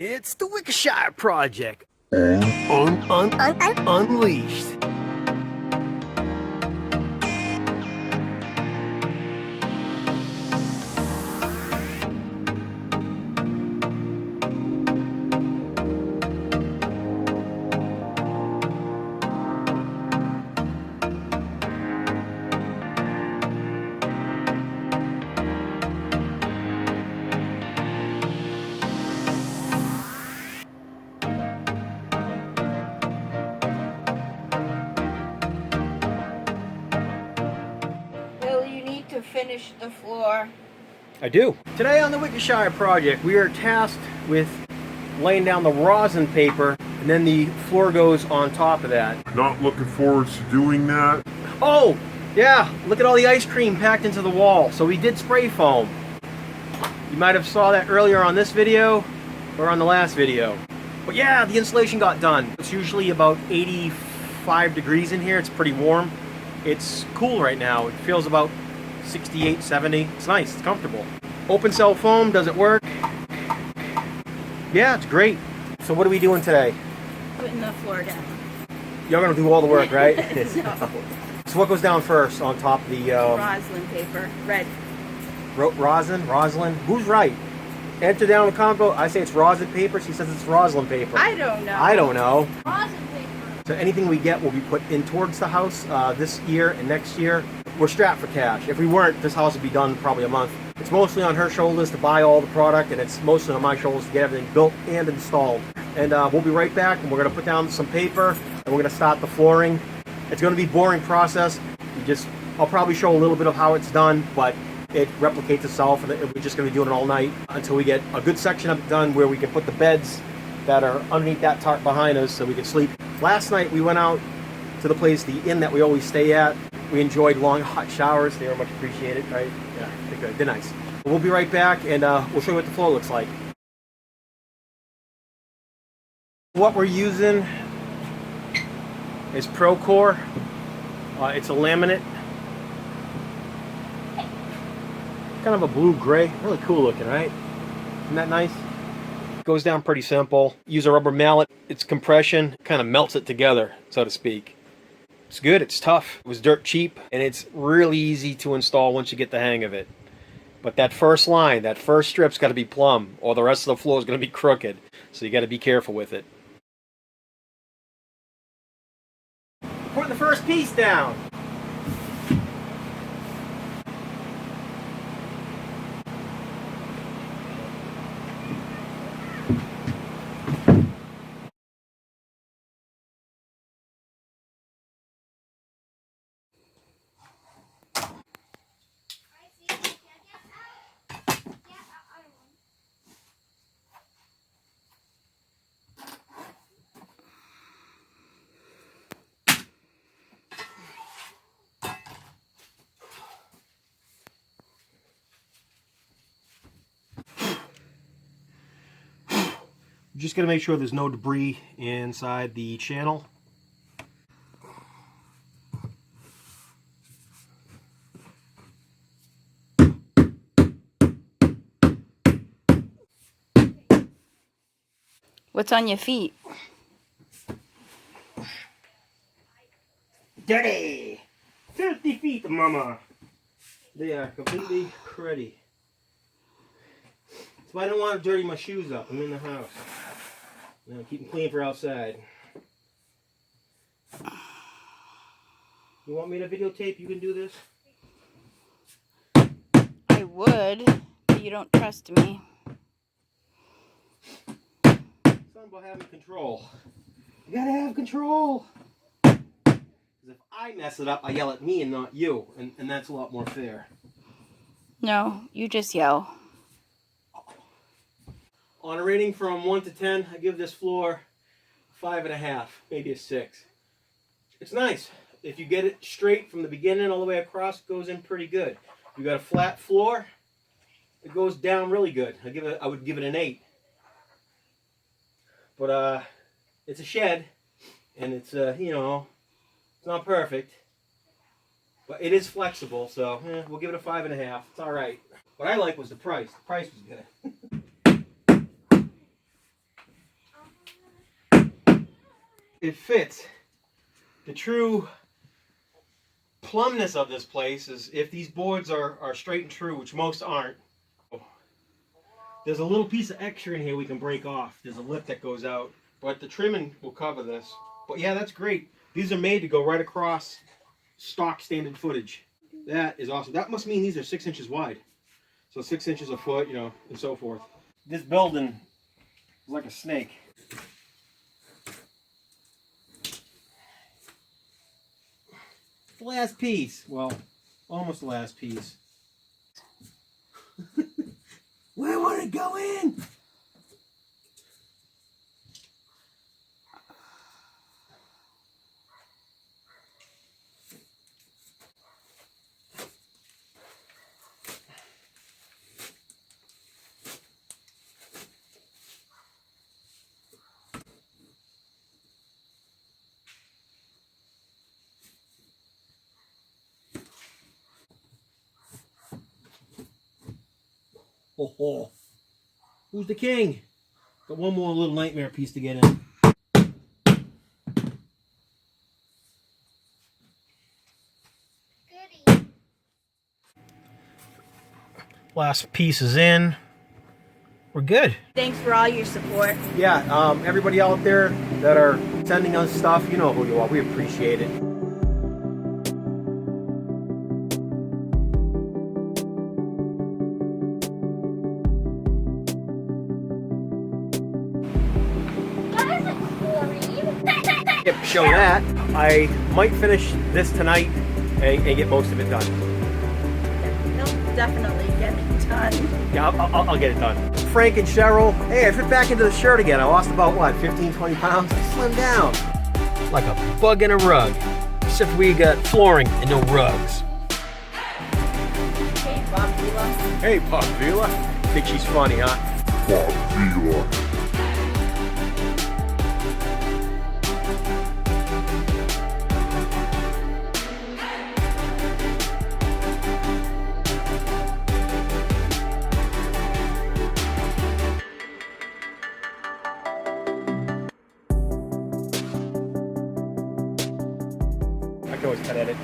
It's the Wickershire Project. Unleashed. Bill, you need to finish the floor. I do. Today on the Wickershire Project, we are tasked with laying down the rosin paper, and then the floor goes on top of that. Not looking forward to doing that. Oh, yeah, look at all the ice cream packed into the wall. So we did spray foam. You might have saw that earlier on this video or on the last video. But yeah, the insulation got done. It's usually about 85 degrees in here. It's pretty warm. It's cool right now. It feels about 68, 70. It's nice, it's comfortable. Open cell foam, does it work? Yeah, it's great. So what are we doing today? Putting the floor down. You're gonna do all the work, right? No. So what goes down first on top of the... Roslyn paper. Red. Rosin? Who's right? Enter down the combo. I say it's rosin paper. She says it's roslyn paper. I don't know. I don't know. Rosin paper. So anything we get will be put in towards the house this year and next year. We're strapped for cash. If we weren't, this house would be done probably a month. It's mostly on her shoulders to buy all the product, and it's mostly on my shoulders to get everything built and installed. And we'll be right back, and we're going to put down some paper, and we're going to start the flooring. It's going to be a boring process. I'll probably show a little bit of how it's done, but it replicates itself, and we're just going to be doing it all night until we get a good section of it done where we can put the beds that are underneath that tarp behind us so we can sleep. Last night we went out to the place, the inn that we always stay at. We enjoyed long hot showers. They were much appreciated, right? Yeah, they're good. They're nice. We'll be right back, and we'll show you what the floor looks like. What we're using is Procore. It's a laminate. Kind of a blue-gray. Really cool looking, right? Isn't that nice? Goes down pretty simple. Use a rubber mallet. It's compression. Kind of melts it together, so to speak. It's good. It's tough. It was dirt cheap, and it's really easy to install once you get the hang of it. But that first line, that first strip's got to be plumb, or the rest of the floor is going to be crooked. So you got to be careful with it. Putting the first piece down. Just going to make sure there's no debris inside the channel. What's on your feet? Dirty! 50 feet, mama! They are completely cruddy. So I don't want to dirty my shoes up. I'm in the house. You know, keep them clean for outside. You want me to videotape? You can do this? I would, but you don't trust me. Something about having control. You gotta have control. Because if I mess it up, I yell at me and not you. And that's a lot more fair. No, you just yell. On a rating from 1 to 10, I give this floor 5.5, maybe a 6. It's nice. If you get it straight from the beginning all the way across, it goes in pretty good. If you got a flat floor, it goes down really good. I would give it an 8. But it's a shed, and it's you know, it's not perfect, but it is flexible. So we'll give it a 5.5. It's all right. What I like was the price. The price was good. it fits. The true plumbness of this place is if these boards are straight and true, which most aren't. There's a little piece of extra in here we can break off. There's a lip that goes out, but the trimming will cover this. But yeah, that's great. These are made to go right across stock standard footage. That is awesome. That must mean these are 6 inches wide. So 6 inches a foot, you know, and so forth. This building is like a snake. The last piece. Well, almost the last piece. Where would it go in? Ho ho. Who's the king? Got one more little nightmare piece to get in. Goody. Last piece is in. We're good. Thanks for all your support. Yeah, everybody out there that are sending us stuff, you know who you are. We appreciate it. Yep, show that. I might finish this tonight and get most of it done. You'll definitely get it done. Yeah, I'll get it done. Frank and Cheryl, hey, I fit back into the shirt again. I lost about, what, 15, 20 pounds? I slimmed down. Like a bug in a rug. Except we got flooring and no rugs. Hey, Bob Vila. Hey, Bob Vila. Think she's funny, huh? Bob Vila. I can always cut edit.